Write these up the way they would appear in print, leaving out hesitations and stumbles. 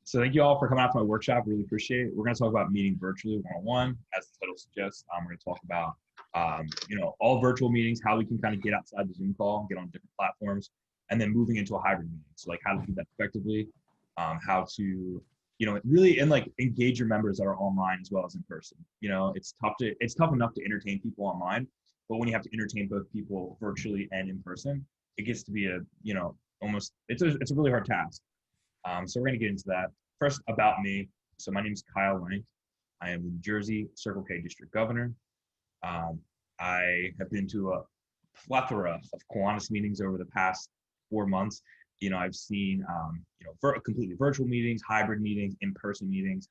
So thank you all for coming out to my workshop. Really appreciate it. We're going to talk about meeting virtually 101, as the title suggests. We're going to talk about, all virtual meetings, how we can kind of get outside the Zoom call, get on different platforms, and then moving into a hybrid meeting. So like how to do that effectively, how to, really and like engage your members that are online as well as in person. It's tough enough to entertain people online, but when you have to entertain both people virtually and in person, it gets to be it's a really hard task. So we're going to get into that. First, about me. So my name is Kyle Lank. I am the New Jersey Circle K District Governor. I have been to a plethora of Kiwanis meetings over the past 4 months. I've seen, completely virtual meetings, hybrid meetings, in-person meetings,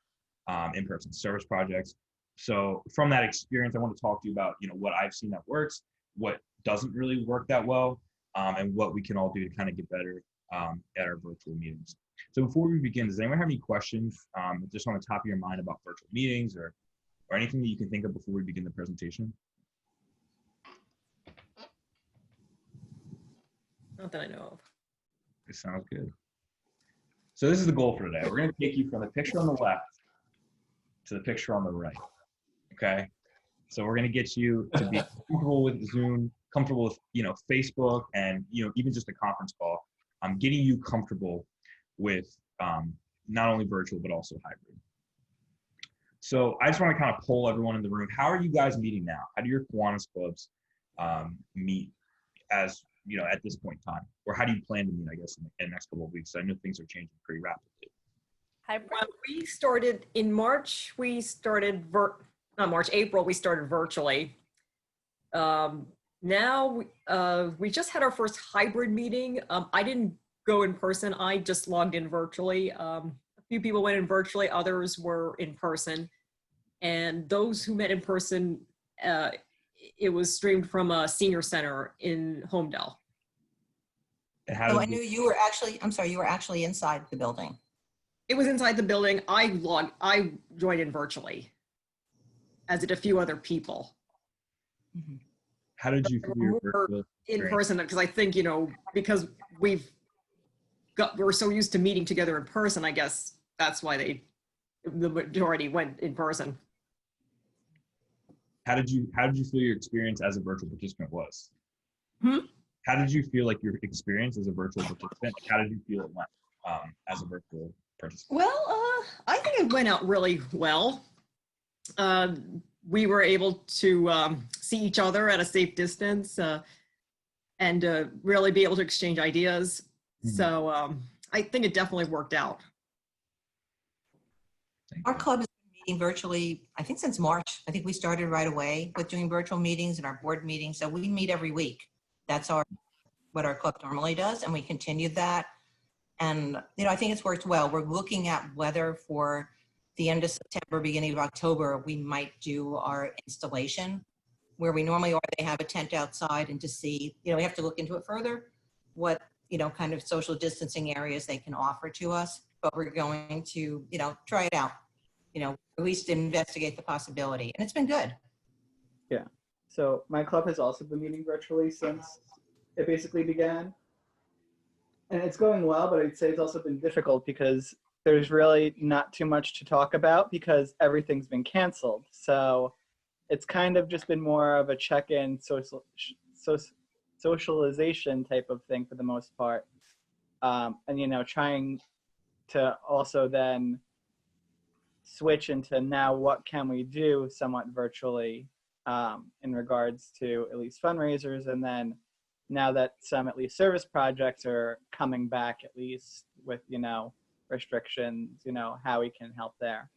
in-person service projects. So from that experience, I want to talk to you about, what I've seen that works, what doesn't really work that well, and what we can all do to kind of get better at our virtual meetings. So before we begin, does anyone have any questions just on the top of your mind about virtual meetings or anything that you can think of before we begin the presentation? Not that I know of. It sounds good. So this is the goal for today. We're going to take you from the picture on the left to the picture on the right. Okay. So we're going to get you to be comfortable with Zoom, comfortable with, Facebook, and, even just a conference call. I'm getting you comfortable with not only virtual, but also hybrid. So I just want to kind of poll everyone in the room. How are you guys meeting now? How do your Kiwanis clubs meet as, at this point in time? Or how do you plan to meet, I guess, in the next couple of weeks? I know things are changing pretty rapidly. We started in March. We started, April, we started virtually. Now we just had our first hybrid meeting. I didn't go in person. I just logged in virtually. A few people went in virtually, others were in person. And those who met in person, it was streamed from a senior center in Homedale. So I knew you were actually, I'm sorry, you were actually inside the building. It was inside the building. I joined in virtually, as did a few other people. Mm-hmm. How did you feel your virtual in person? Because I think, because we're so used to meeting together in person, I guess that's why the majority went in person. How did you feel your experience as a virtual participant was? How did you feel like your experience as a virtual participant? How did you feel it went as a virtual participant? Well, I think it went out really well. We were able to see each other at a safe distance and really be able to exchange ideas. Mm-hmm. So I think it definitely worked out. Our club has been meeting virtually, I think since March. I think we started right away with doing virtual meetings and our board meetings. So we meet every week. That's what our club normally does, and we continued that. And I think it's worked well. We're looking at whether for the end of September, beginning of October, we might do our installation where we normally are. They have a tent outside, and to see, we have to look into it further, what, kind of social distancing areas they can offer to us. But we're going to, try it out, at least investigate the possibility. And it's been good. Yeah. So my club has also been meeting virtually since it basically began. And it's going well, but I'd say it's also been difficult because there's really not too much to talk about because everything's been canceled. So it's kind of just been more of a check-in socialization type of thing for the most part. And, trying to also then switch into now what can we do somewhat virtually in regards to at least fundraisers. And then now that some at least service projects are coming back, at least with, restrictions, how we can help there.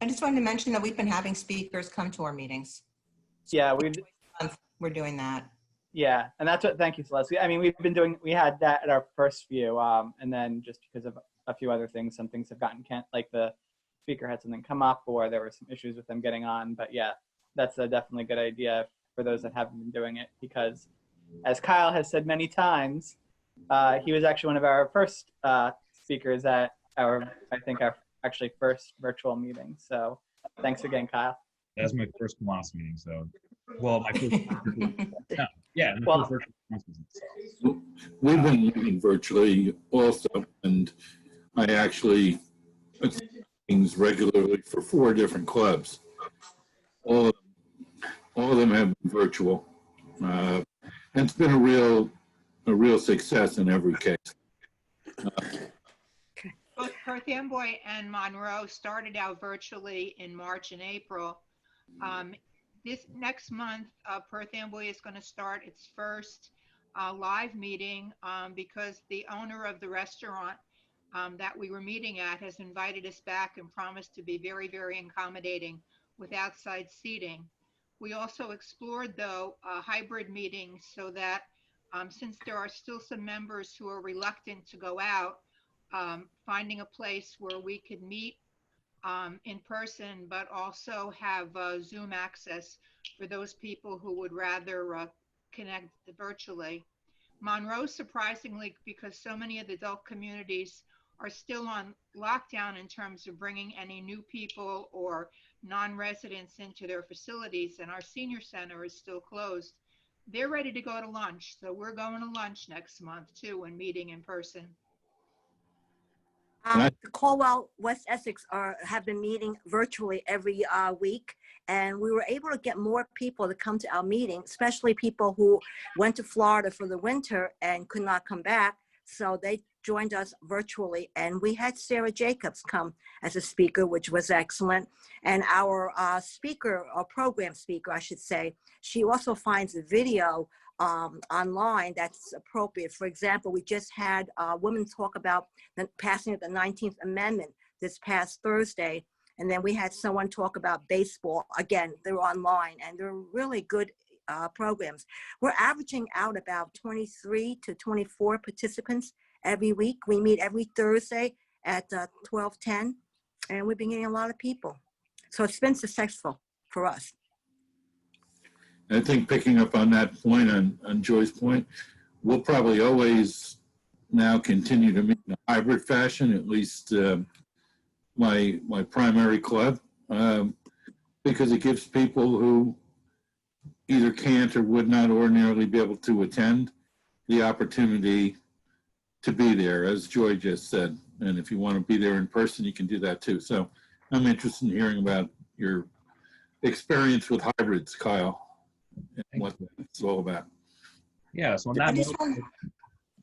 I just wanted to mention that we've been having speakers come to our meetings. So yeah, we're doing that. Yeah, and that's what, thank you, Celeste. I mean, we had that at our first few, and then just because of a few other things, some things have gotten like the speaker had something come up or there were some issues with them getting on. But yeah, that's a definitely good idea for those that haven't been doing it, because as Kyle has said many times, he was actually one of our first speakers at our actually first virtual meeting. So thanks again, Kyle. That was my first Kiwanis meeting, so, well, my first, yeah. Well, we've been meeting virtually also, and I actually attend meetings regularly for 4 different clubs. All of them have been virtual. And it's been a real success in every case. Both Perth Amboy and Monroe started out virtually in March and April. This next month, Perth Amboy is going to start its first live meeting because the owner of the restaurant that we were meeting at has invited us back and promised to be very, very accommodating with outside seating. We also explored, though, a hybrid meeting so that since there are still some members who are reluctant to go out, finding a place where we could meet in person, but also have Zoom access for those people who would rather connect virtually. Monroe, surprisingly, because so many of the adult communities are still on lockdown in terms of bringing any new people or non-residents into their facilities, and our senior center is still closed. They're ready to go to lunch, so we're going to lunch next month too and meeting in person. The Caldwell West Essex have been meeting virtually every week, and we were able to get more people to come to our meeting, especially people who went to Florida for the winter and could not come back. So they joined us virtually, and we had Sarah Jacobs come as a speaker, which was excellent. And our speaker, or program speaker, I should say, she also finds a video online that's appropriate. For example, we just had women talk about the passing of the 19th Amendment this past Thursday, and then we had someone talk about baseball. Again, they're online, and they're really good programs. We're averaging out about 23 to 24 participants every week. We meet every Thursday at 12:10, and we've been getting a lot of people. So it's been successful for us. I think picking up on that point, on Joy's point, we'll probably always now continue to meet in a hybrid fashion, at least my primary club, because it gives people who either can't or would not ordinarily be able to attend the opportunity to be there, as Joy just said. And if you want to be there in person, you can do that too. So I'm interested in hearing about your experience with hybrids, Kyle, and what it's all about. Yeah, so on that note,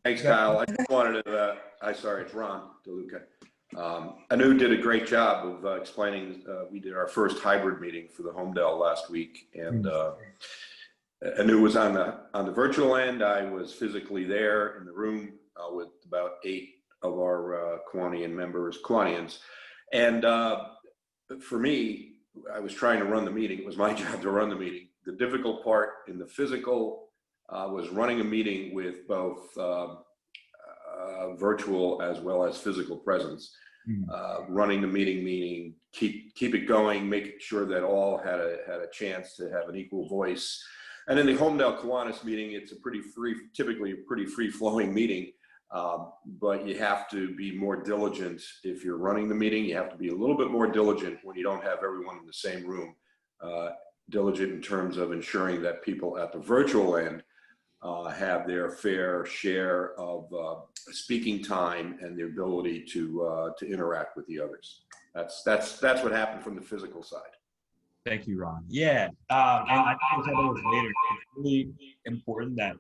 Thanks, Kyle. I just wanted to, sorry, it's Ron DeLuca. Anu did a great job of explaining, we did our first hybrid meeting for the Homedale last week, and Anu was on the virtual end. I was physically there in the room with about 8 of our Kiwanians. And for me, I was trying to run the meeting. It was my job to run the meeting. The difficult part in the physical was running a meeting with both virtual as well as physical presence. Running the meeting, meaning keep it going, making sure that all had a chance to have an equal voice. And in the Homedale Kiwanis meeting, it's typically a pretty free-flowing meeting, but you have to be more diligent if you're running the meeting. You have to be a little bit more diligent when you don't have everyone in the same room. Diligent in terms of ensuring that people at the virtual end have their fair share of speaking time and the ability to interact with the others. That's what happened from the physical side. thank you, Ron. Yeah, and I think we'll talk about this later. It's really important that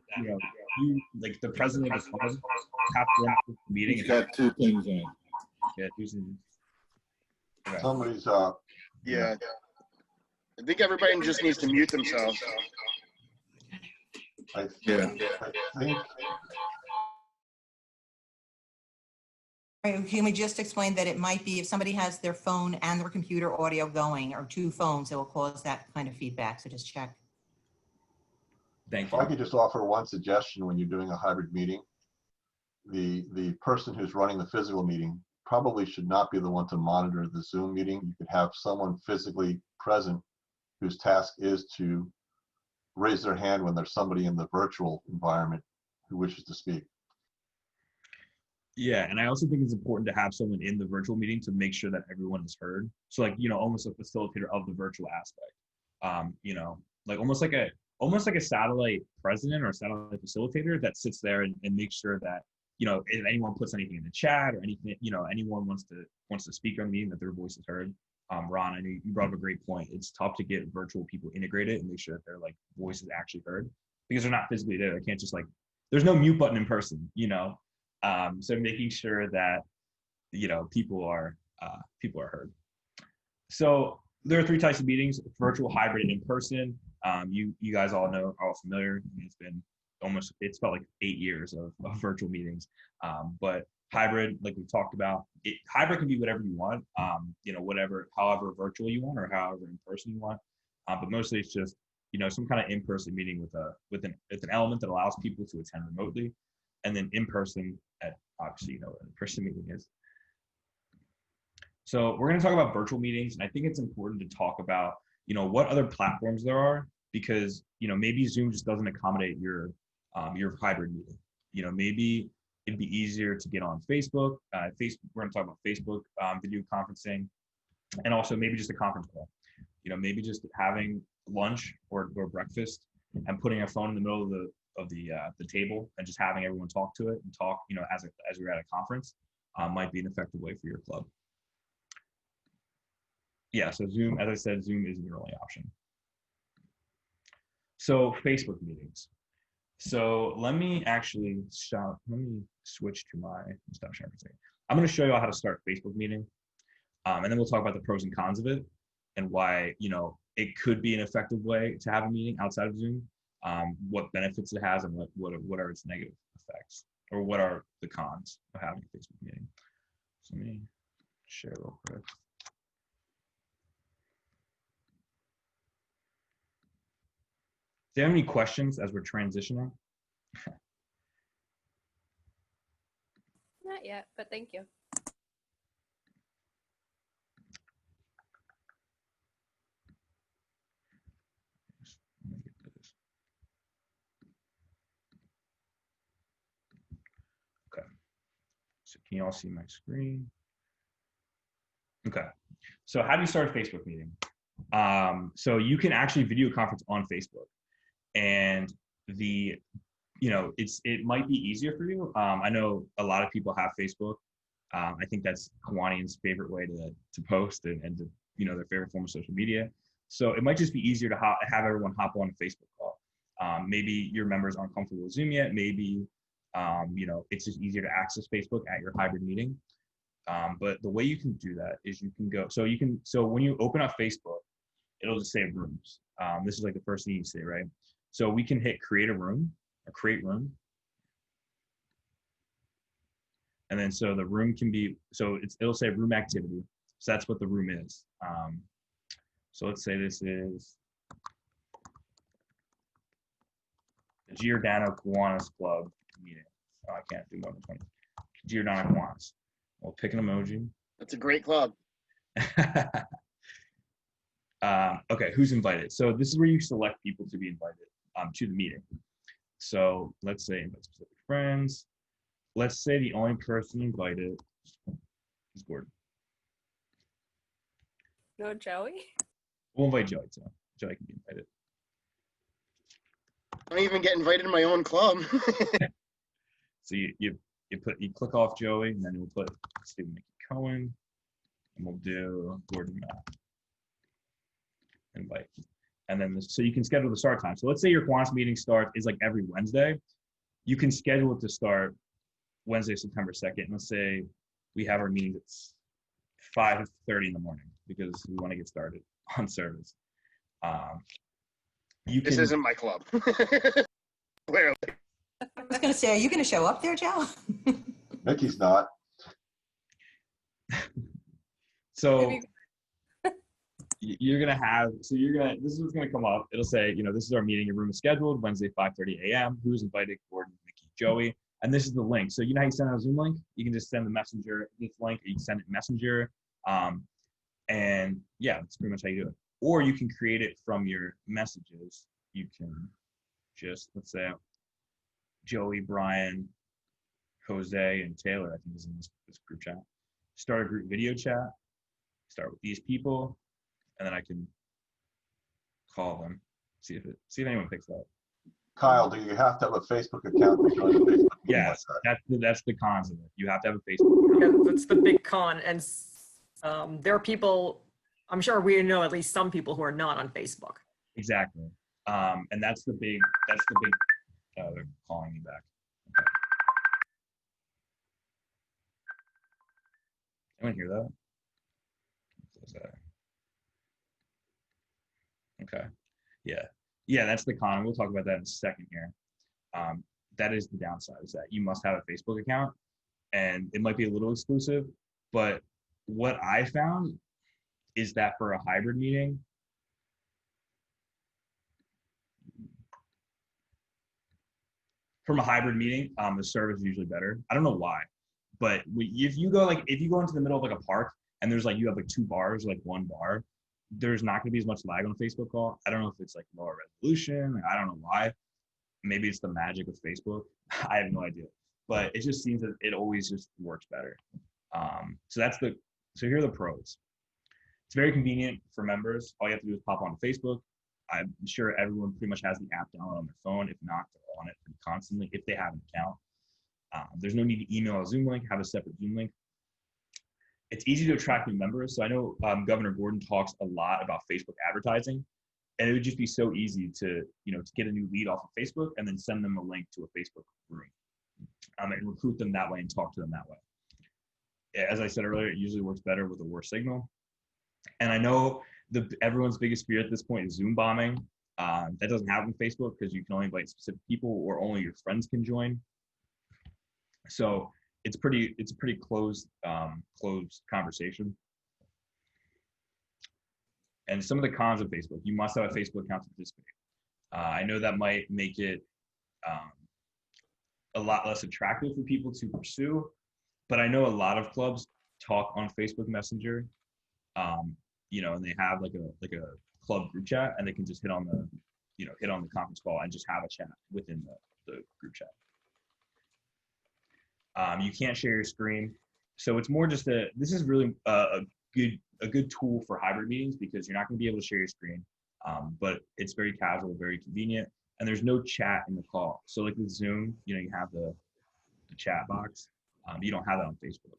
you like the president of the club have to run the meeting. He's got 2 things on. Yeah, okay. Somebody's Yeah. I think everybody just needs to mute themselves. I Yeah. think Can we just explain that it might be if somebody has their phone and their computer audio going, or 2 phones, it will cause that kind of feedback, so just check. Thank if I you. could just offer one suggestion when you're doing a hybrid meeting, the person who's running the physical meeting probably should not be the one to monitor the Zoom meeting. You could have someone physically present whose task is to raise their hand when there's somebody in the virtual environment who wishes to speak. Yeah, and I also think it's important to have someone in the virtual meeting to make sure that everyone is heard. So like, almost a facilitator of the virtual aspect. Like almost like a satellite president or a satellite facilitator that sits there and makes sure that, if anyone puts anything in the chat or anything, anyone wants to speak on the meeting, that their voice is heard. Ron, I know you brought up a great point. It's tough to get virtual people integrated and make sure that their like voice is actually heard because they're not physically there. They can't just like, there's no mute button in person, so making sure that, people are heard. So there are 3 types of meetings: virtual, hybrid, and in person. You guys all know, are all familiar. I mean, it's felt like 8 years of virtual meetings. But hybrid, like we talked about, hybrid can be whatever you want, however virtual you want or however in person you want. But mostly it's just, some kind of in-person meeting with an element that allows people to attend remotely, and then in person obviously, what an in-person meeting is. So we're going to talk about virtual meetings, and I think it's important to talk about, what other platforms there are, because, maybe Zoom just doesn't accommodate your hybrid meeting. Maybe it'd be easier to get on Facebook. We're going to talk about Facebook video conferencing, and also maybe just a conference call. Maybe just having lunch or breakfast and putting a phone in the middle of the table and just having everyone talk to it and talk, as we're at a conference, might be an effective way for your club. Yeah, so Zoom, as I said, Zoom isn't your only option. So Facebook meetings. So let me switch to my, stop sharing for a second. I'm going to show you all how to start a Facebook meeting. And then we'll talk about the pros and cons of it and why, it could be an effective way to have a meeting outside of Zoom, what benefits it has and what are its negative effects, or what are the cons of having a Facebook meeting. So let me share real quick. Do you have any questions as we're transitioning? Not yet, but thank you. Okay. So can you all see my screen? Okay. So how do you start a Facebook meeting? So you can actually video conference on Facebook, and it might be easier for you. I know a lot of people have Facebook. I think that's Kawanian's favorite way to post and to, their favorite form of social media. So it might just be easier to have everyone hop on a Facebook call. Maybe your members aren't comfortable with Zoom yet. Maybe, it's just easier to access Facebook at your hybrid meeting. But the way you can do that is you can go, so when you open up Facebook, it'll just say rooms. This is like the first thing you see, right? So we can hit create a room or create room. And then so the room can be, it'll say room activity. So that's what the room is. So let's say this is the Giordano Kiwanis Club meeting. Oh, I can't do more than 20. Giordano Kiwanis. We'll pick an emoji. That's a great club. Okay, who's invited? So this is where you select people to be invited to the meeting. So let's say invite specific friends. Let's say the only person invited is Gordon. No, Joey? We'll invite Joey too. Joey can be invited. I don't even get invited to my own club. So you click off Joey, and then we'll put Stephen Mickey Cohen, and we'll do Gordon Matt. Invite. And then so you can schedule the start time. So let's say your Kiwanis meeting is like every Wednesday. You can schedule it to start Wednesday, September 2nd. Let's say we have our meeting at 5:30 in the morning because we want to get started on service. This isn't my club. Clearly. I was going to say, are you going to show up there, Joe? Mickey's not. So this is what's gonna come up. It'll say, this is our meeting. Your room is scheduled Wednesday, 5:30 a.m. Who's invited? Gordon, Mickey, Joey. And this is the link. So you know how you send out a Zoom link? You can just send the messenger this link, or you can send it messenger. And yeah, that's pretty much how you do it. Or you can create it from your messages. You can just, let's say, Joey, Brian, Jose, and Taylor, I think is in this group chat. Start a group video chat. Start with these people, and then I can call them, see if anyone picks up. Kyle, do you have to have a Facebook account to join a Facebook meeting like Yes, that? that's the cons of it. You have to have a Facebook account. Yeah, that's the big con. And there are people, I'm sure we know at least some people who are not on Facebook. Exactly. And that's the big, they're calling me back. Okay. Anyone hear that? What's that? Okay. Yeah. Yeah, that's the con. We'll talk about that in a second here. That is the downside, is that you must have a Facebook account, and it might be a little exclusive, but what I found is that for a hybrid meeting, the service is usually better. I don't know why, but if you go into the middle of like a park and there's like, you have like 2 bars, like 1 bar, there's not gonna be as much lag on a Facebook call. I don't know if it's like lower resolution. I don't know why. Maybe it's the magic of Facebook. I have no idea, but it just seems that it always just works better. So here are the pros. It's very convenient for members. All you have to do is pop onto Facebook. I'm sure everyone pretty much has the app downloaded on their phone. If not, they're on it pretty constantly if they have an account. There's no need to email a Zoom link, have a separate Zoom link. It's easy to attract new members. So I know Governor Gordon talks a lot about Facebook advertising, and it would just be so easy to get a new lead off of Facebook and then send them a link to a Facebook room, and recruit them that way and talk to them that way. As I said earlier, it usually works better with a worse signal. And I know everyone's biggest fear at this point is Zoom bombing. That doesn't happen on Facebook because you can only invite specific people or only your friends can join. So it's a pretty closed conversation. And some of the cons of Facebook: you must have a Facebook account to participate. I know that might make it a lot less attractive for people to pursue, but I know a lot of clubs talk on Facebook Messenger, and they have like a club group chat, and they can just hit on the conference call and just have a chat within the group chat. You can't share your screen, so it's more just this is really a good tool for hybrid meetings because you're not going to be able to share your screen, but it's very casual, very convenient, and there's no chat in the call. So like with Zoom, you have the chat box. You don't have that on Facebook.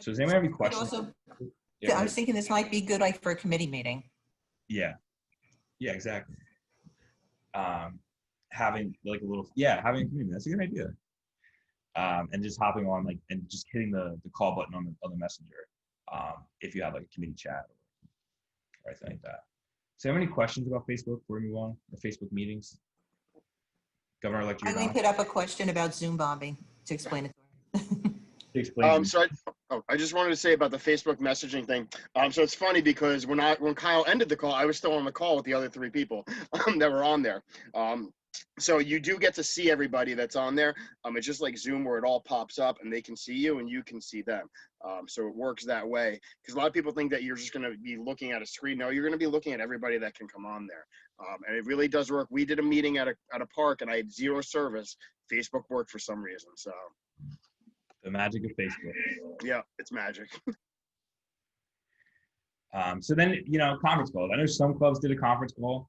So does anyone have any questions? I was thinking this might be good like for a committee meeting. Yeah, exactly. Having like having a committee, that's a good idea. And just hopping on and just hitting the call button on the messenger, if you have like a committee chat or anything like that. So have any questions about Facebook before we move on, or Facebook meetings? Governor elect I'm going to put up a question about Zoom bombing to explain it. I just wanted to say about the Facebook messaging thing. So it's funny because when Kyle ended the call, I was still on the call with the other 3 people that were on there. So you do get to see everybody that's on there. It's just like Zoom where it all pops up and they can see you and you can see them. So it works that way, because a lot of people think that you're just going to be looking at a screen. No, you're going to be looking at everybody that can come on there. And it really does work. We did a meeting at a park and I had 0 service. Facebook worked for some reason. So the magic of Facebook. Yeah, it's magic. So then, conference calls. I know some clubs did a conference call,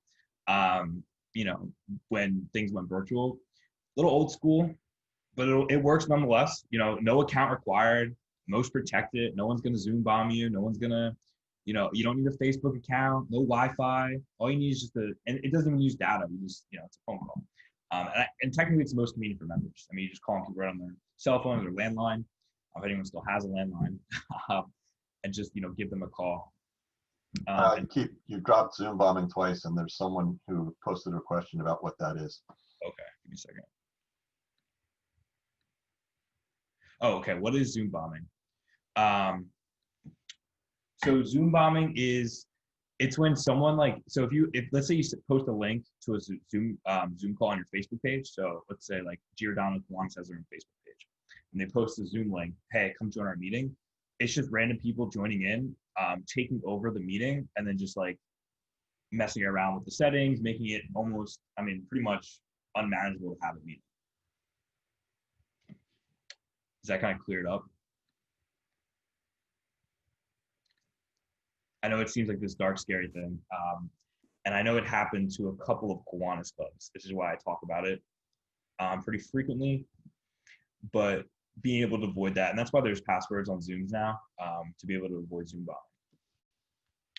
when things went virtual. A little old school, but it works nonetheless. No account required, most protected. No one's going to Zoom bomb you. No one's going to, you don't need a Facebook account, no Wi-Fi. All you need is and it doesn't even use data. You just, it's a phone call. And technically it's the most convenient for members. I mean, you just call people right on their cell phone or their landline, if anyone still has a landline, and just, give them a call. You dropped Zoom bombing twice, and there's someone who posted a question about what that is. Okay, give me a second. Oh, okay. What is Zoom bombing? So Zoom bombing it's when someone if let's say you post a link to a Zoom call on your Facebook page. So let's say like Giordano Kiwanis has their own Facebook page, and they post a Zoom link. Hey, come join our meeting. It's just random people joining in, taking over the meeting, and then just like messing around with the settings, making it almost, pretty much unmanageable to have a meeting. Is that kind of cleared up? I know it seems like this dark, scary thing. And I know it happened to a couple of Kiwanis clubs. This is why I talk about it pretty frequently. But being able to avoid that, and that's why there's passwords on Zooms now to be able to avoid Zoom bombing.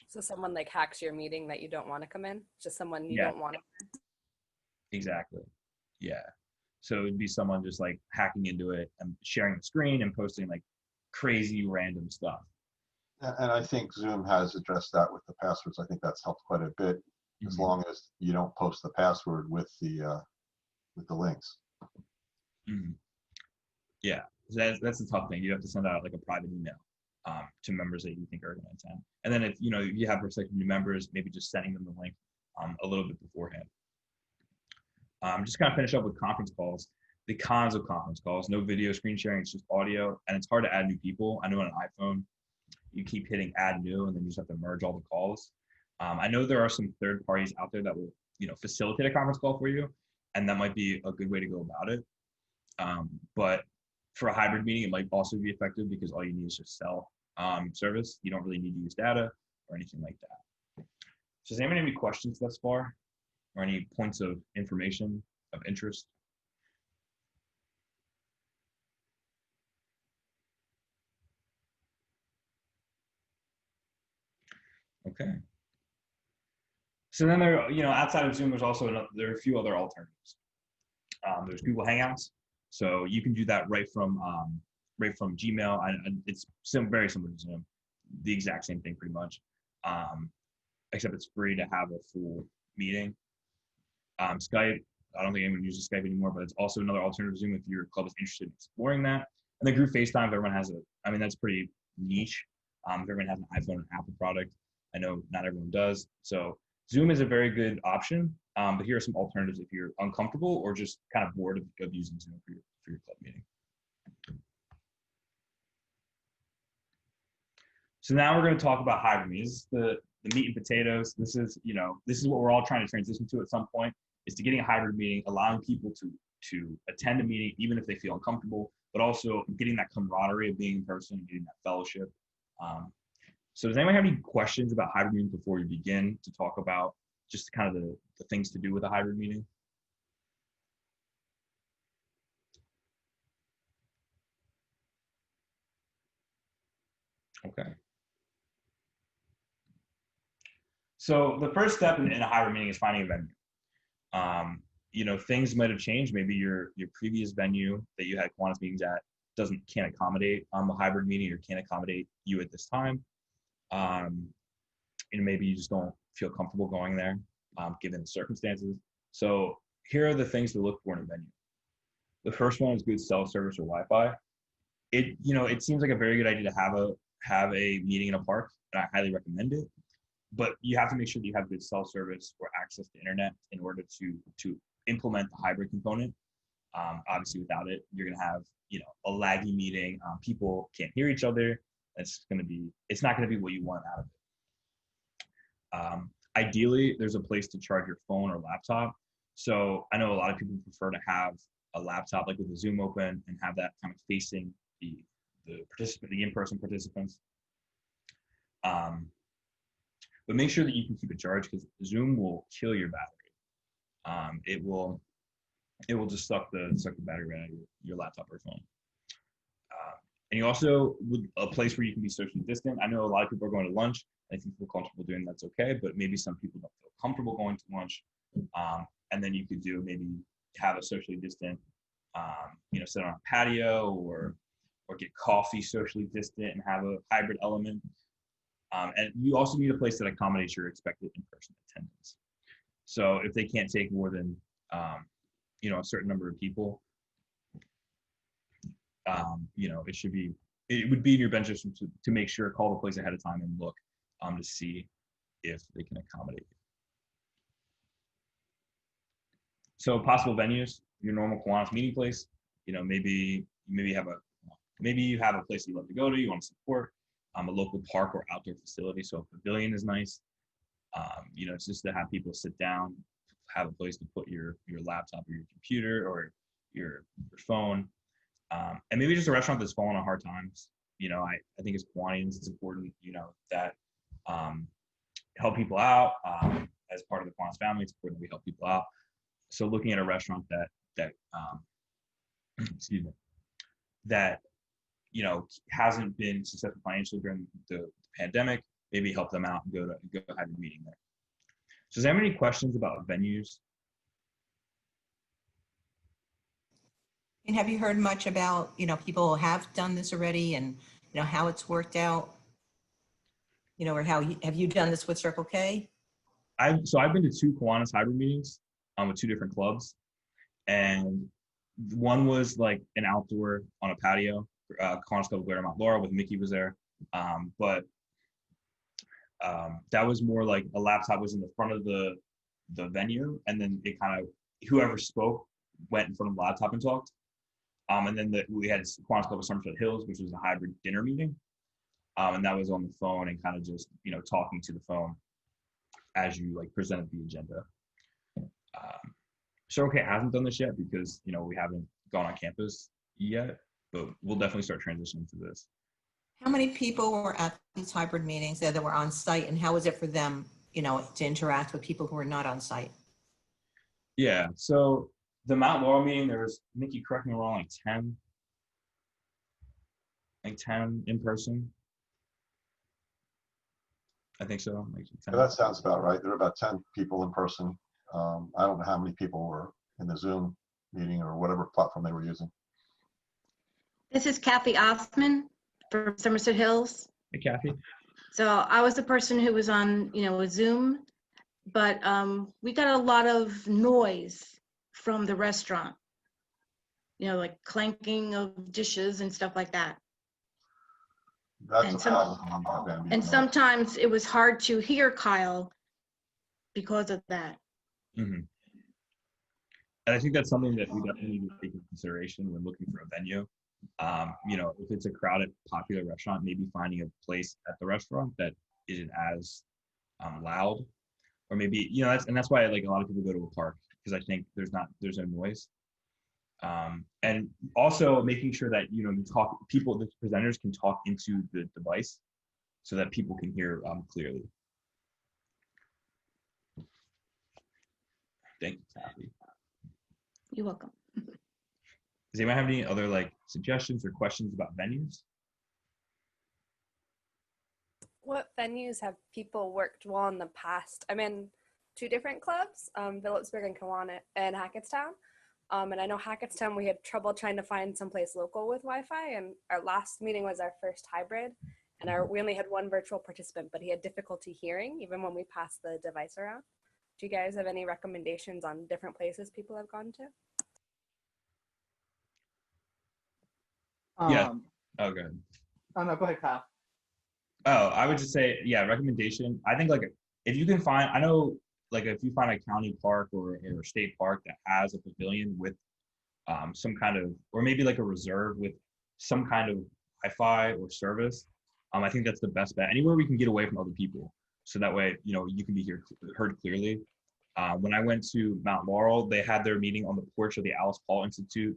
So someone like hacks your meeting that you don't want to come in? Just someone you Yeah. don't want to. Exactly. Yeah. So it'd be someone just like hacking into it and sharing the screen and posting like crazy random stuff. And I think Zoom has addressed that with the passwords. I think that's helped quite a bit, as long as you don't post the password with the links. Yeah, so that's the tough thing. You have to send out like a private email to members that you think are going to attend. And then if you have prospective new members, maybe just sending them the link a little bit beforehand. Just kind of finish up with conference calls. The cons of conference calls: no video screen sharing, it's just audio, and it's hard to add new people. I know on an iPhone, you keep hitting add new, and then you just have to merge all the calls. I know there are some third parties out there that will facilitate a conference call for you, and that might be a good way to go about it. But for a hybrid meeting, it might also be effective because all you need is just cell service. You don't really need to use data or anything like that. So does anyone have any questions thus far, or any points of information of interest? Okay. So then outside of Zoom, there's also there are a few other alternatives. There's Google Hangouts, so you can do that right from Gmail. It's very similar to Zoom, the exact same thing pretty much, except it's free to have a full meeting. Skype, I don't think anyone uses Skype anymore, but it's also another alternative to Zoom if your club is interested in exploring that. And then group FaceTime, if everyone has that's pretty niche. If everyone has an iPhone and Apple product, I know not everyone does. So Zoom is a very good option, but here are some alternatives if you're uncomfortable or just kind of bored of using Zoom for your club meeting. So now we're going to talk about hybrid meetings. This is the meat and potatoes. This is what we're all trying to transition to at some point, is to getting a hybrid meeting, allowing people to attend a meeting even if they feel uncomfortable, but also getting that camaraderie of being in person, getting that fellowship. So does anyone have any questions about hybrid meetings before we begin to talk about just kind of the things to do with a hybrid meeting? Okay. So the first step in a hybrid meeting is finding a venue. Things might have changed. Maybe your previous venue that you had Kiwanis meetings at can't accommodate a hybrid meeting or can't accommodate you at this time. Maybe you just don't feel comfortable going there given the circumstances. So here are the things to look for in a venue. The first one is good cell service or Wi-Fi. It seems like a very good idea to have a meeting in a park, and I highly recommend it. But you have to make sure that you have good cell service or access to internet in order to implement the hybrid component. Obviously, without it, you're going to have a laggy meeting. People can't hear each other. It's not going to be what you want out of it. Ideally, there's a place to charge your phone or laptop. So I know a lot of people prefer to have a laptop like with the Zoom open and have that kind of facing the in-person participants. But make sure that you can keep it charged, because Zoom will kill your battery. It will just suck the battery right out of your laptop or phone. And you also would a place where you can be socially distant. I know a lot of people are going to lunch. I think feel comfortable doing that's okay, but maybe some people don't feel comfortable going to lunch. And then you could maybe have a socially distant, sit on a patio or get coffee socially distant and have a hybrid element. And you also need a place that accommodates your expected in-person attendance. So if they can't take more than, a certain number of people, it would be in your best interest to make sure, call the place ahead of time and look to see if they can accommodate you. So possible venues, your normal Kiwanis meeting place, maybe you have a place you love to go to, you want to support. A local park or outdoor facility. So a pavilion is nice. It's just to have people sit down, have a place to put your laptop or your computer or your phone. And maybe just a restaurant that's fallen on hard times. I think as Kiwanis, it's important, that help people out. as part of the Kiwanis family. It's important that we help people out. So looking at a restaurant that excuse me, that hasn't been successful financially during the pandemic, maybe help them out and go have a meeting there. So, is there any questions about venues? And have you heard much about, people have done this already and, how it's worked out? Or have you done this with Circle K? I've been to 2 Kiwanis hybrid meetings with 2 different clubs, and one was like an outdoor on a patio, Kiwanis Club Greater Mount Laurel with Mickey was there, but that was more like a laptop was in the front of the venue, and then it kind of whoever spoke went in front of the laptop and talked. And then we had Kiwanis Club of Somerset Hills, which was a hybrid dinner meeting. And that was on the phone and kind of just, talking to the phone as you like presented the agenda. Circle K hasn't done this yet because, we haven't gone on campus yet, but we'll definitely start transitioning to this. How many people were at these hybrid meetings that were on site, and how was it for them, to interact with people who were not on site? Yeah, so the Mount Laurel meeting, there was, Nikki, correct me if I'm wrong, like 10 in person. I think so. Like 10. Yeah, that sounds about right. There were about 10 people in person. I don't know how many people were in the Zoom meeting or whatever platform they were using. This is Kathy Osman from Somerset Hills. Hey, Kathy. So I was the person who was on, with Zoom, but we got a lot of noise from the restaurant, like clanking of dishes and stuff like that. That's a problem. And sometimes it was hard to hear Kyle because of that. Mm-hmm. And I think that's something that we definitely need to take into consideration when looking for a venue. If it's a crowded, popular restaurant, maybe finding a place at the restaurant that isn't as loud, or maybe that's why like a lot of people go to a park, because I think there's no noise. And also making sure that the presenters can talk into the device so that people can hear clearly. Thank you, Kathy. You're welcome. Does anyone have any other suggestions or questions about venues? What venues have people worked well in the past? I'm in 2 different clubs, Phillipsburg and Kiwanis and Hackettstown. And I know Hackettstown, we had trouble trying to find someplace local with Wi-Fi, and our last meeting was our first hybrid, and we only had 1 virtual participant, but he had difficulty hearing even when we passed the device around. Do you guys have any recommendations on different places people have gone to? Yeah. Oh, go ahead. Oh, no, go ahead, Kyle. Oh, I would just say, recommendation. I think if you can find, I know if you find a county park or a state park that has a pavilion with some kind of, or maybe like a reserve with some kind of Wi-Fi or service, I think that's the best bet. Anywhere we can get away from other people, so that way you can be heard clearly. When I went to Mount Laurel, they had their meeting on the porch of the Alice Paul Institute,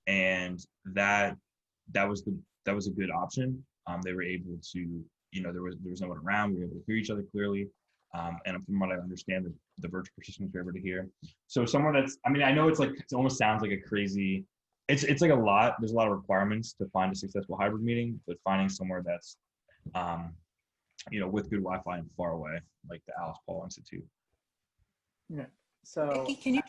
and that was a good option. They were able to, there was no one around. We were able to hear each other clearly. And from what I understand, the virtual participants were able to hear. So someone I know it almost sounds like a crazy, it's like a lot, there's a lot of requirements to find a successful hybrid meeting, but finding somewhere that's, with good Wi-Fi and far away, like the Alice Paul Institute. Yeah. So Vicky, can you?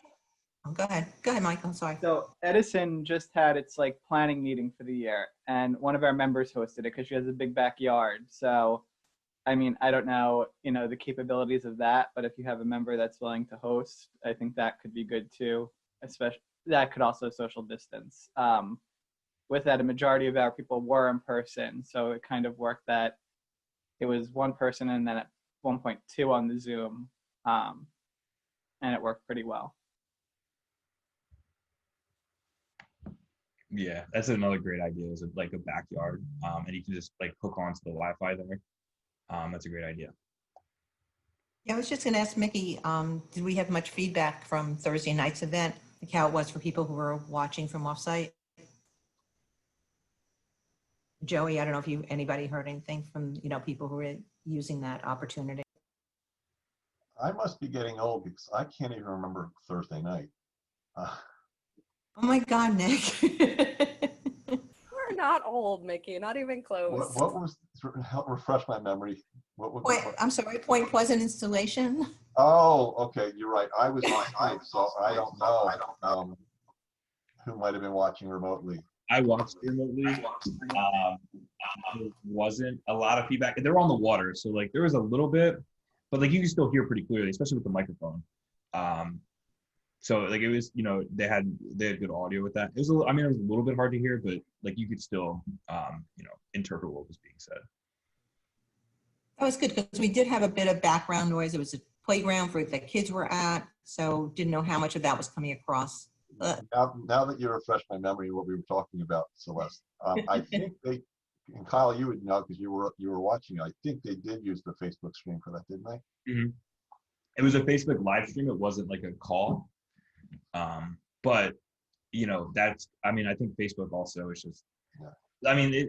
Oh, go ahead, Michael. I'm sorry. So Edison just had its planning meeting for the year, and one of our members hosted it because she has a big backyard. So, I don't know, the capabilities of that, but if you have a member that's willing to host, I think that could be good too. Especially that could also social distance. With that, a majority of our people were in person, so it kind of worked that it was 1 person and then at 1 point 2 on the Zoom, and it worked pretty well. Yeah, that's another great idea, is a backyard, and you can just hook onto the Wi-Fi there. That's a great idea. Yeah, I was just going to ask Mickey, did we have much feedback from Thursday night's event, like how it was for people who were watching from offsite? Joey, I don't know if anybody heard anything from people who were using that opportunity. I must be getting old because I can't even remember Thursday night. Oh my God, Nick. We're not old, Mickey, not even close. What was, help refresh my memory? I'm sorry, Point Pleasant installation? Oh, okay, you're right. I was on site, so I don't know who might have been watching remotely. I watched remotely. There wasn't a lot of feedback. They were on the water, so like there was a little bit, but like you can still hear pretty clearly, especially with the microphone. So like it was, they had good audio with that. It was it was a little bit hard to hear, but like you could still interpret what was being said. That was good because we did have a bit of background noise. It was a playground for the kids were at, so didn't know how much of that was coming across. Now that you refreshed my memory, what we were talking about, Celeste, I think they, and Kyle, you would know because you were watching. I think they did use the Facebook stream for that, didn't they? Mm-hmm. It was a Facebook live stream. It wasn't like a call, but that's. I think Facebook also is just. Yeah.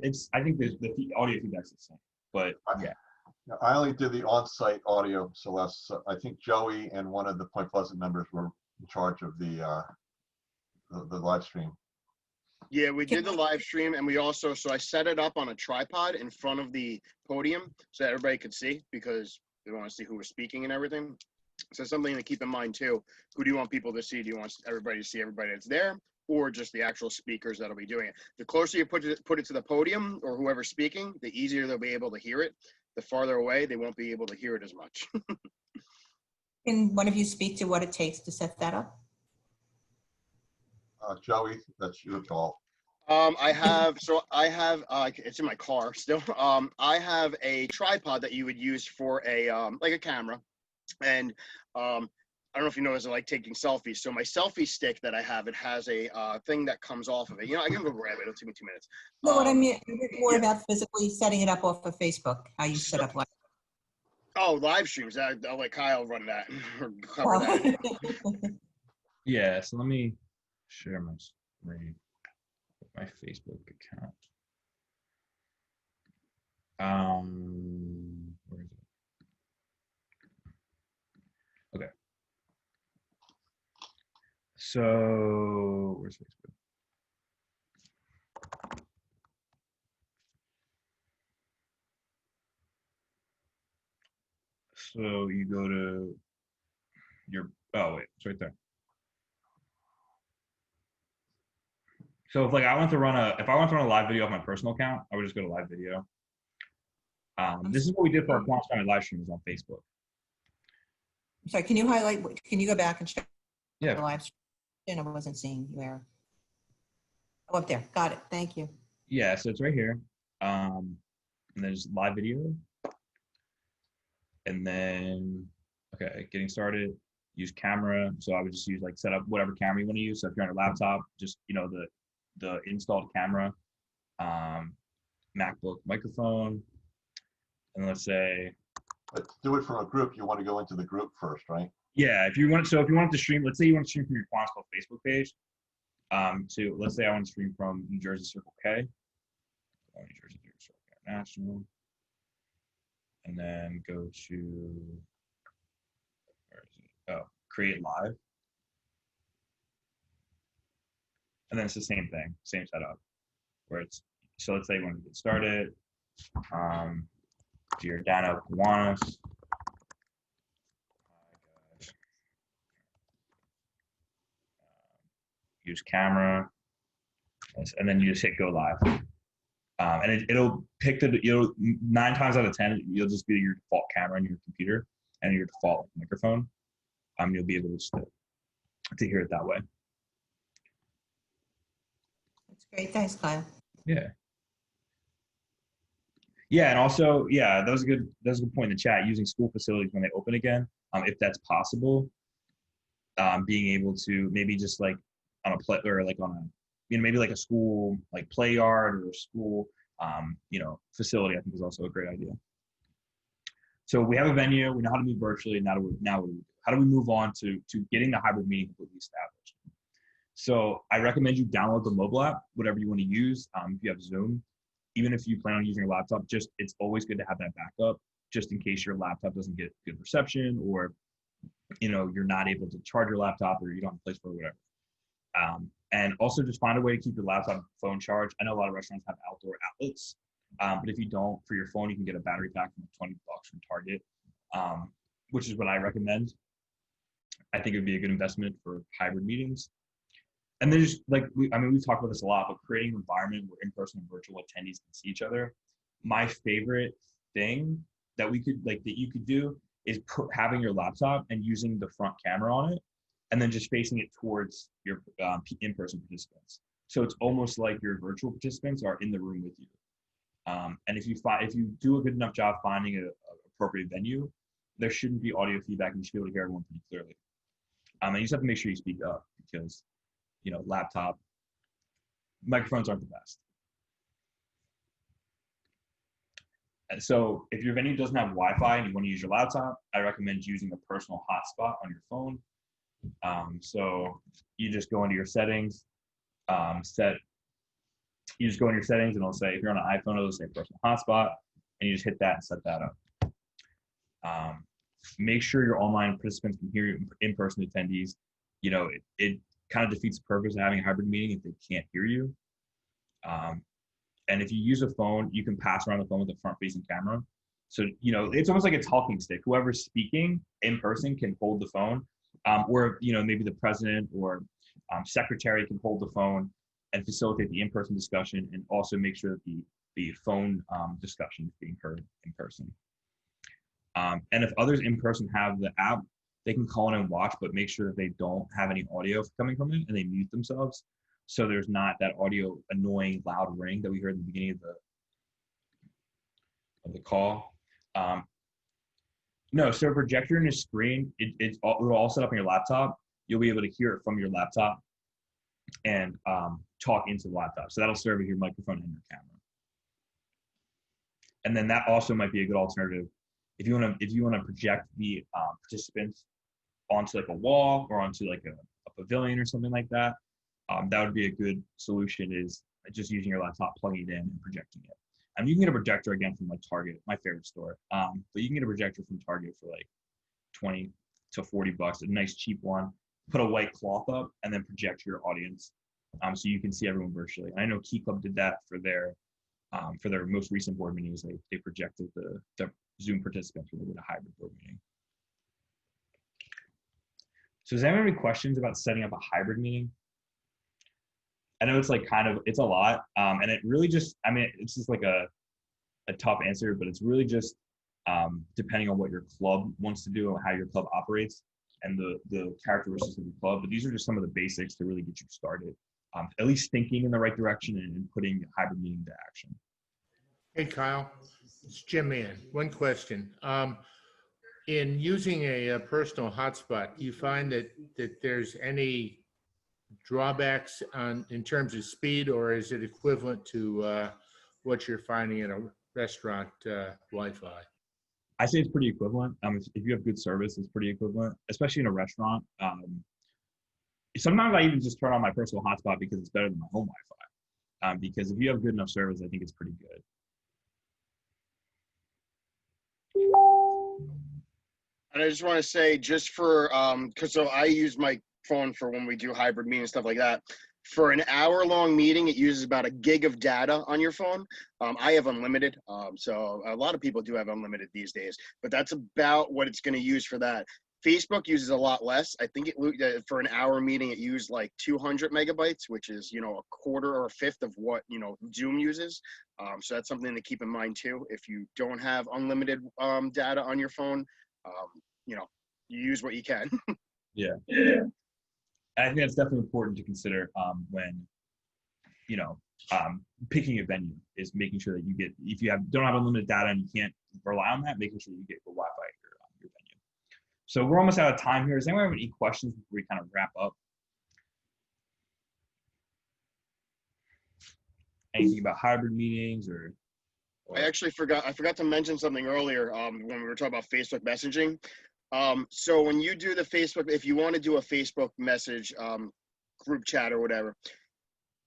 It's. I think the audio feedback's the same, but yeah. I only did the on-site audio, Celeste. So I think Joey and one of the Point Pleasant members were in charge of the live stream. Yeah, we did the live stream, and we also, so I set it up on a tripod in front of the podium so that everybody could see, because we want to see who was speaking and everything. So something to keep in mind too. Who do you want people to see? Do you want everybody to see everybody that's there, or just the actual speakers that'll be doing it? The closer you put it to the podium or whoever's speaking, the easier they'll be able to hear it. The farther away, they won't be able to hear it as much. Can one of you speak to what it takes to set that up? Joey, that's your call. I have, it's in my car still. I have a tripod that you would use for a, like a camera. And I don't know if you know, as I like taking selfies. So my selfie stick that I have, it has a thing that comes off of it. I can go grab it. It'll take me 2 minutes. No, what I mean, more about physically setting it up off of Facebook, how you set up live. Oh, live streams. I'll let Kyle run that or cover that. Yeah, so let me share my screen with my Facebook account. Where is it? Okay. So where's Facebook? So you go to your, oh wait, it's right there. So if I want to run a live video off my personal account, I would just go to live video. This is what we did for our Quantum Summit live streams on Facebook. I'm sorry, can you go back and show Yeah. the live stream? I wasn't seeing where. Oh, up there. Got it. Thank you. Yeah, so it's right here. And there's live video. And then, okay, getting started, use camera. So I would just use set up whatever camera you want to use. So if you're on a laptop, just, the installed camera, MacBook microphone. And let's say. But to do it from a group, you want to go into the group first, right? Yeah, if you want to stream, let's say you want to stream from your Quantum Facebook page. Let's say I want to stream from New Jersey Circle K. New Jersey Circle K National. And then go to, where is it? Oh, create live. And then it's the same thing, same setup. So let's say you want to get started. Giordano Kiwanis. Use camera. And then you just hit go live. And it'll pick 9 times out of 10, you'll just be your default camera on your computer and your default microphone. You'll be able to hear it that way. That's great. Thanks, Kyle. Yeah. Yeah, and also, that was a good point in the chat. Using school facilities when they open again, if that's possible, being able to maybe just on a play or on a maybe a school play yard or a school facility, I think is also a great idea. So we have a venue, we know how to meet virtually. Now how do we move on to getting the hybrid meeting completely established? So I recommend you download the mobile app, whatever you want to use. If you have Zoom, even if you plan on using a laptop, it's always good to have that backup just in case your laptop doesn't get good reception or you're not able to charge your laptop or you don't have a place for it, whatever. And also just find a way to keep your laptop and phone charged. I know a lot of restaurants have outdoor outlets, but if you don't, for your phone, you can get a battery pack for $20 from Target, which is what I recommend. I think it would be a good investment for hybrid meetings. And then just like, we've talked about this a lot, but creating an environment where in-person and virtual attendees can see each other. My favorite thing that you could do is having your laptop and using the front camera on it, and then just facing it towards your in-person participants. So it's almost like your virtual participants are in the room with you. And if you do a good enough job finding an appropriate venue, there shouldn't be audio feedback, and you should be able to hear everyone pretty clearly. And you just have to make sure you speak up, because laptop microphones aren't the best. And so if your venue doesn't have Wi-Fi and you want to use your laptop, I recommend using a personal hotspot on your phone. So you just go into your settings, and it'll say, if you're on an iPhone, it'll say personal hotspot, and you just hit that and set that up. Make sure your online participants can hear your in-person attendees. It kind of defeats the purpose of having a hybrid meeting if they can't hear you. And if you use a phone, you can pass around the phone with a front-facing camera. So, it's almost like a talking stick. Whoever's speaking in person can hold the phone, or, maybe the president or secretary can hold the phone and facilitate the in-person discussion, and also make sure that the phone discussion is being heard in person. And if others in person have the app, they can call in and watch, but make sure that they don't have any audio coming from it and they mute themselves, so there's not that audio annoying loud ring that we heard at the beginning of the call. No, so a projector and a screen, it'll all set up on your laptop. You'll be able to hear it from your laptop and talk into the laptop. So that'll serve as your microphone and your camera. And then that also might be a good alternative if you want to project the participants onto like a wall or onto like a pavilion or something like that. That would be a good solution, is just using your laptop, plugging it in and projecting it. You can get a projector again from like Target, my favorite store. But you can get a projector from Target for like $20 to $40, a nice cheap one. Put a white cloth up and then project your audience, so you can see everyone virtually. And I know Key Club did that for their most recent board meetings. They projected the Zoom participants when they did a hybrid board meeting. So does anyone have any questions about setting up a hybrid meeting? I know it's like it's a lot, and it really just, it's just like a tough answer, but it's really just depending on what your club wants to do and how your club operates and the characteristics of your club. But these are just some of the basics to really get you started, at least thinking in the right direction and putting a hybrid meeting into action. Hey, Kyle, it's Jim Mann. One question. In using a personal hotspot, do you find that there's any drawbacks in terms of speed, or is it equivalent to what you're finding in a restaurant Wi-Fi? I say it's pretty equivalent. If you have good service, it's pretty equivalent, especially in a restaurant. Sometimes I even just turn on my personal hotspot because it's better than my home Wi-Fi. Because if you have good enough service, I think it's pretty good. And I just want to say, just for, because so I use my phone for when we do hybrid meetings, stuff like that. For an hour-long meeting, it uses about 1 gig of data on your phone. I have unlimited, so a lot of people do have unlimited these days, but that's about what it's going to use for that. Facebook uses a lot less. I think for an hour meeting, it used like 200 megabytes, which is, a quarter or a fifth of what, Zoom uses. So that's something to keep in mind too. If you don't have unlimited data on your phone, you use what you can. Yeah. I think that's definitely important to consider when, picking a venue, is making sure that you get, if you don't have unlimited data and you can't rely on that, making sure you get good Wi-Fi at your venue. So we're almost out of time here. Does anyone have any questions before we kind of wrap up? Anything about hybrid meetings or? I actually forgot to mention something earlier when we were talking about Facebook messaging. So when you do the Facebook, if you want to do a Facebook message group chat or whatever,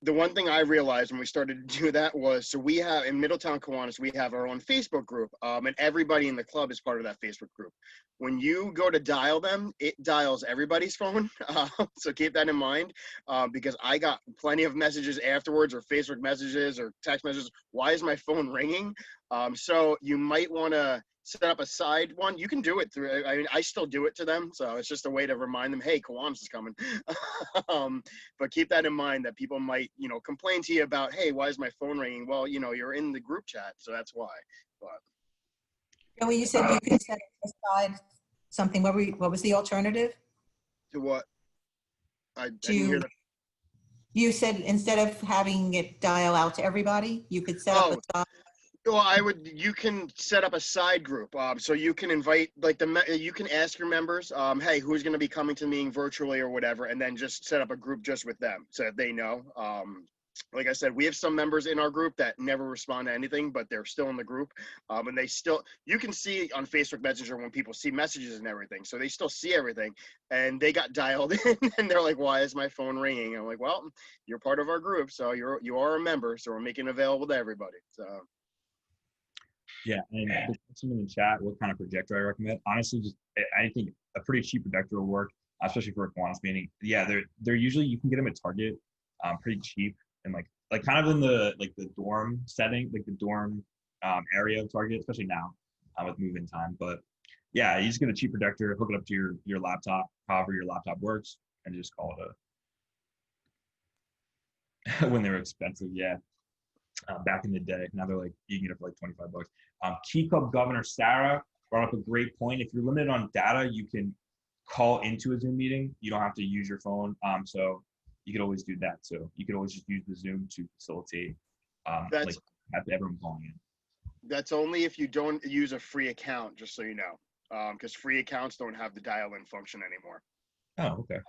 the one thing I realized when we started to do that was, so we have in Middletown Kiwanis, we have our own Facebook group, and everybody in the club is part of that Facebook group. When you go to dial them, it dials everybody's phone. So keep that in mind, because I got plenty of messages afterwards, or Facebook messages or text messages. Why is my phone ringing? So you might want to set up a side one. You can do it through, I mean, I still do it to them. So it's just a way to remind them, hey, Kiwanis is coming. But keep that in mind that people might, complain to you about, hey, why is my phone ringing? Well, you're in the group chat, so that's why. But Joey, you said you could set aside something. What was the alternative? to what? I didn't hear that. You said instead of having it dial out to everybody, you could set up a side. Well, you can set up a side group. So you can invite, you can ask your members, hey, who's going to be coming to the meeting virtually or whatever, and then just set up a group just with them so that they know. Like I said, we have some members in our group that never respond to anything, but they're still in the group. And you can see on Facebook Messenger when people see messages and everything. So they still see everything, and they got dialed in and they're like, why is my phone ringing? And I'm like, well, you're part of our group. So you are a member. So we're making it available to everybody. So. Yeah, and the question in the chat, what kind of projector I recommend? Honestly, I think a pretty cheap projector will work, especially for a Kiwanis meeting. Yeah, they're usually, you can get them at Target, pretty cheap, and like kind of in the dorm setting, like the dorm area of Target, especially now with move-in time. But yeah, you just get a cheap projector, hook it up to your laptop, however your laptop works, and just call it a. When they were expensive, yeah. Back in the day. Now they're like, you can get it for like $25. Key Club Governor Sarah brought up a great point. If you're limited on data, you can call into a Zoom meeting. You don't have to use your phone. So you could always do that. So you could always just use the Zoom to facilitate have everyone calling in. That's only if you don't use a free account, just so you know, because free accounts don't have the dial-in function anymore. Oh, okay.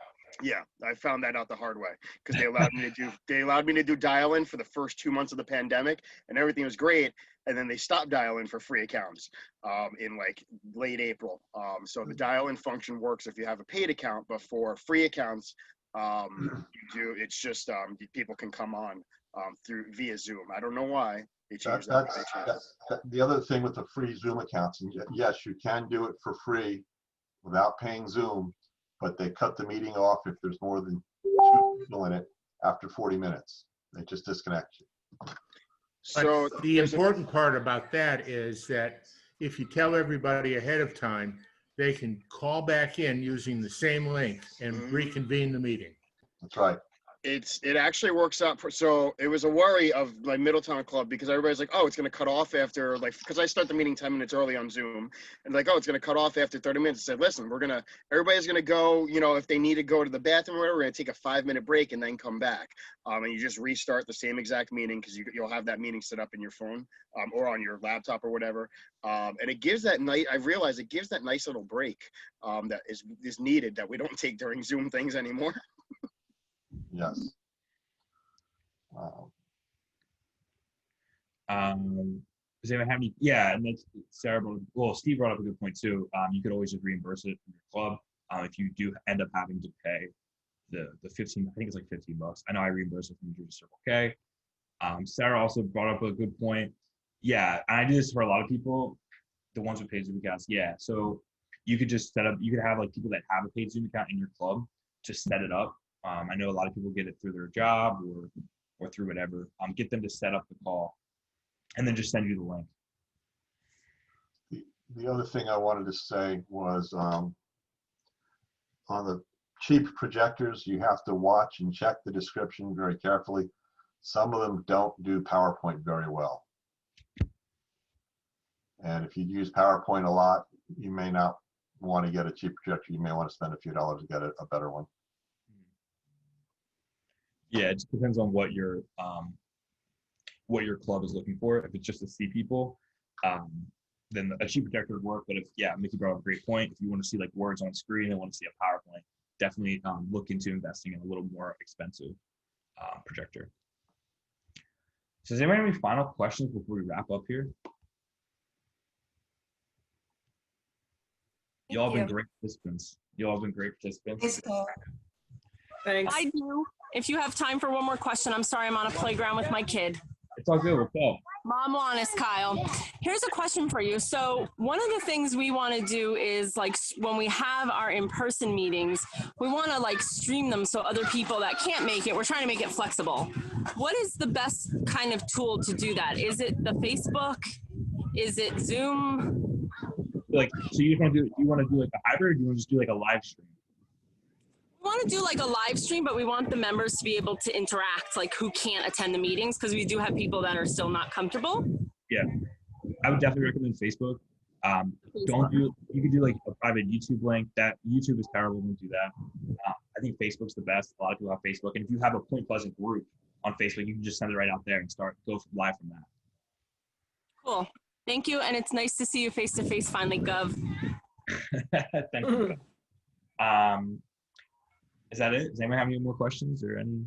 Yeah, I found that out the hard way because they allowed me to do dial-in for the first 2 months of the pandemic, and everything was great. And then they stopped dial-in for free accounts in like late April. So the dial-in function works if you have a paid account, but for free accounts, it's just people can come on via Zoom. I don't know why they changed that. The other thing with the free Zoom accounts, and yes, you can do it for free without paying Zoom, but they cut the meeting off if there's more than 2 people in it after 40 minutes. They just disconnect you. So the important part about that is that if you tell everybody ahead of time, they can call back in using the same link and reconvene the meeting. That's right. It actually works out. So it was a worry of my Middletown club because everybody's like, oh, it's going to cut off after because I start the meeting 10 minutes early on Zoom, and like, oh, it's going to cut off after 30 minutes. I said, listen, everybody's going to go, if they need to go to the bathroom or whatever, we're going to take a 5-minute break and then come back. And you just restart the same exact meeting because you'll have that meeting set up in your phone or on your laptop or whatever. And it gives that I realize it gives that nice little break that is needed that we don't take during Zoom things anymore. Yes. Wow. Does anyone have any? Yeah, and that's Sarah. Steve brought up a good point too. You could always just reimburse it from your club if you do end up having to pay the 15. I think it's like $15. I know I reimburse it from New Jersey Circle K. Sarah also brought up a good point. Yeah, and I do this for a lot of people, the ones who pay Zoom accounts. Yeah, so you could just set up. You could have like people that have a paid Zoom account in your club just set it up. I know a lot of people get it through their job or through whatever. Get them to set up the call and then just send you the link. The other thing I wanted to say was on the cheap projectors, you have to watch and check the description very carefully. Some of them don't do PowerPoint very well. And if you use PowerPoint a lot, you may not want to get a cheap projector. You may want to spend a few dollars to get a better one. Yeah, it just depends on what your club is looking for. If it's just to see people, then a cheap projector would work. But Mickey brought up a great point. If you want to see like words on screen and want to see a PowerPoint, definitely look into investing in a little more expensive projector. So does anyone have any final questions before we wrap up here? Y'all have been great participants. Thanks. Thanks. I do. if you have time for one more question, I'm sorry, I'm on a playground with my kid. It's all good. What's up? Mom Wannis, Kyle. Here's a question for you. So one of the things we want to do is like when we have our in-person meetings, we want to like stream them so other people that can't make it, we're trying to make it flexible. What is the best kind of tool to do that? Is it the Facebook? Is it Zoom? Like, so you want to do? You want to do like a hybrid, or do you want to just do like a live stream? We want to do like a live stream, but we want the members to be able to interact, like who can't attend the meetings, because we do have people that are still not comfortable. Yeah, I would definitely recommend Facebook. Don't do. You could do like a private YouTube link. That YouTube is terrible. Don't do that. I think Facebook's the best. A lot of people have Facebook, and if you have a Point Pleasant group on Facebook, you can just send it right out there and go live from that. Cool. Thank you, and it's nice to see you face to face finally, Gov. Thank you. Is that it? Does anyone have any more questions or any?